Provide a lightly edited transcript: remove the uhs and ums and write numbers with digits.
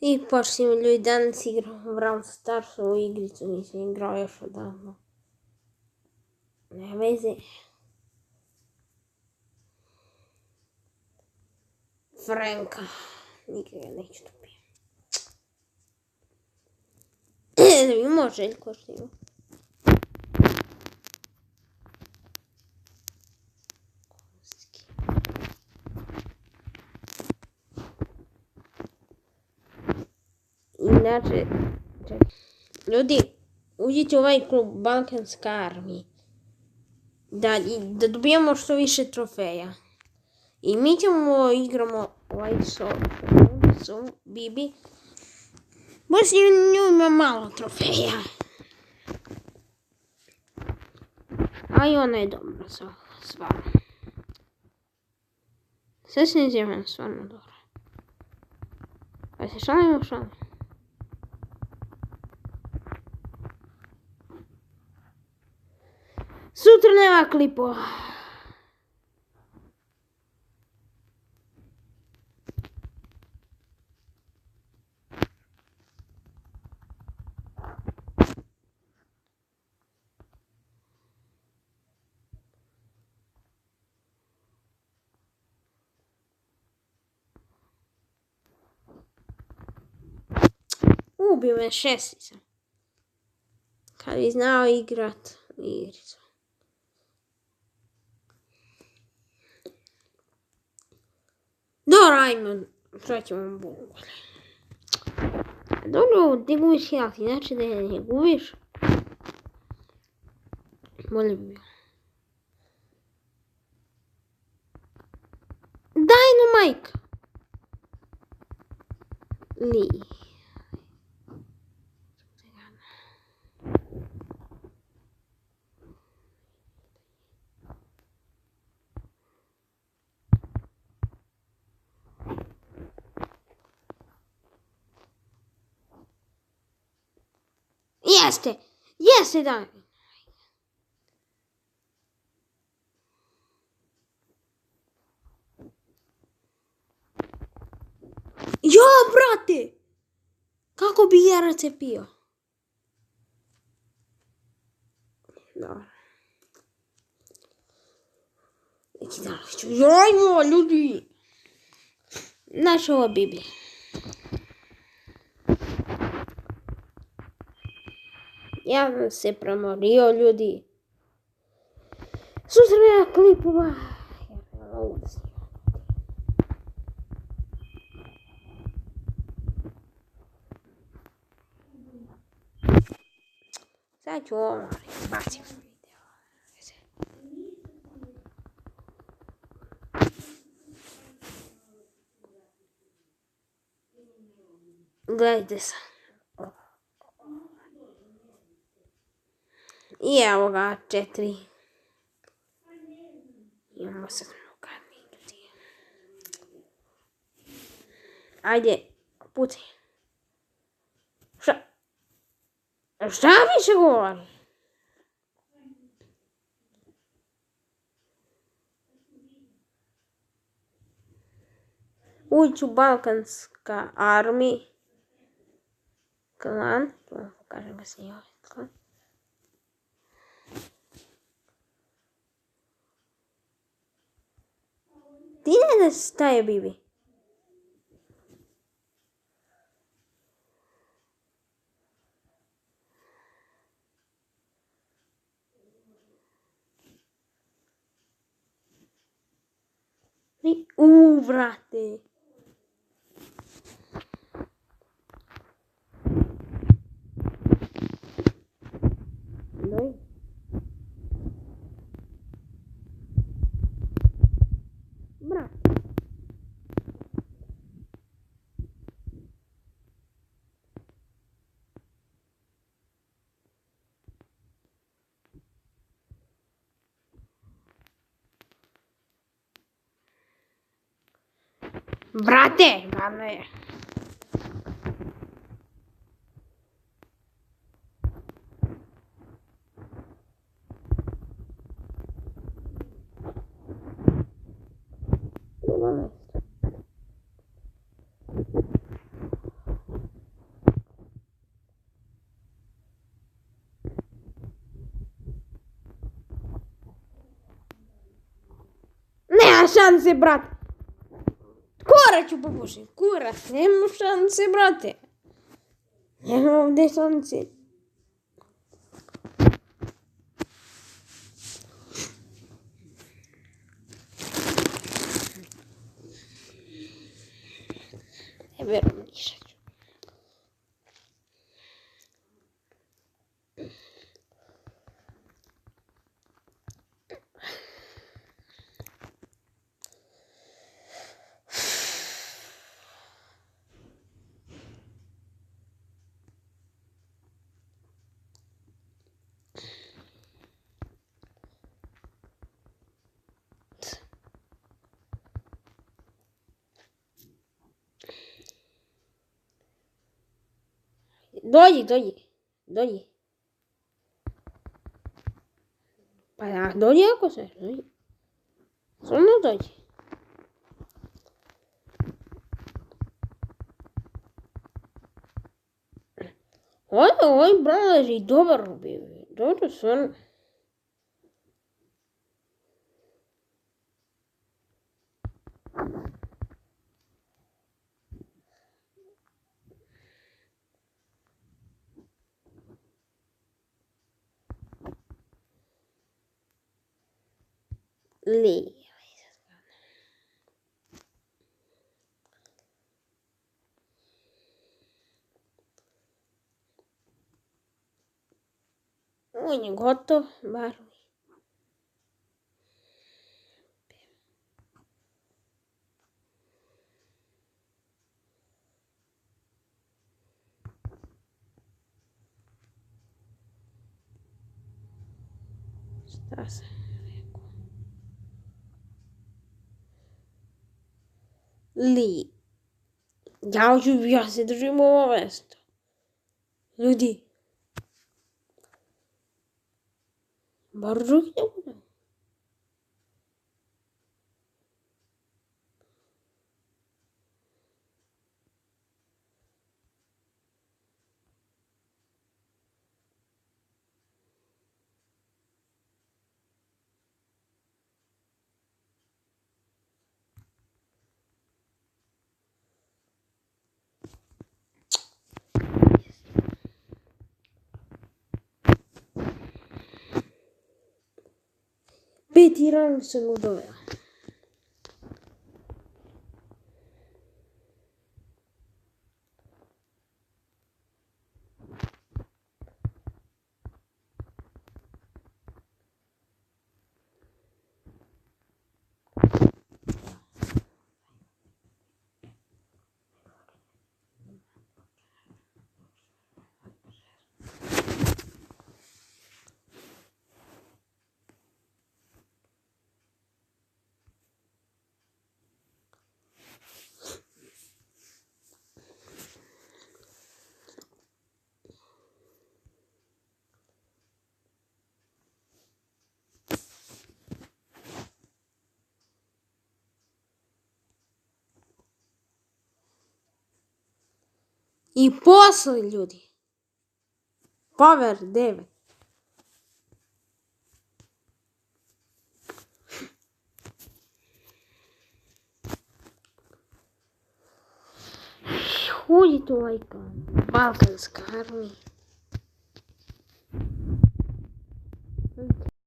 I počnemo ljudi, danas igramo Brawl Stars, ovu igricu nisam igrao još odavno. Ne veze. Franka. Nikad ga neću dobijem. Da mi može Željko što ima. Inače, ljudi, uđite u ovaj klub Balkanska armija. Da dobijemo što više trofeja. I mi ćemo igramo ovaj so Bibi. Baš nju ima malo trofeja. A i ona je dobra, stvarno. Sve se izjavljam stvarno dobro. Pa se šalimo. Sutra nema klipova. Ubio me šestica. Kad bi znao igrat igricu. Dobro, ajmo. Sad ćemo bolje. Dobro, ti gubiš health, inače da ne gubiš. Bolje bi bilo. Dynamite! Li. Jeste da. Jo, brate! Kako bi JRC pio? Dobro. Neki dan ću. Jajmo, ljudi! Znaš ovo Biblija. Ja sam se premorio, ljudi. Sutra nema klipova. Ja ne mogu da snimam. Sad ću ovo bacim video. Gledajte sad. I evo ga, 4. Imamo sad mnogo ljudi. Ajde, pucaj. Šta više govori? Ući u Balkanska armija. Klan. Pokažem ga se i ovaj klan. Ti ne da staje Bibi. Vrate. Doj. Brate. Brate, brate. šanse, brate. Kura ću pokušati, kurac, nema šanse, brate. Nema ovdje šanse. Ne vjerujem, ništa ću. Dođi. Pa da, dođi ako se, dođi. Samo dođi. Ovaj bralaž je dobar bio. Dobro stvarno. On je gotov, bar. Šta sam rekao? Ja se držim ovo mjesto. Ljudi. Bar drugi ne budem. Peti ran sam mu doveo. I posle, ljudi. Power 9. Uđite u ovaj kanal. Balkanska armija.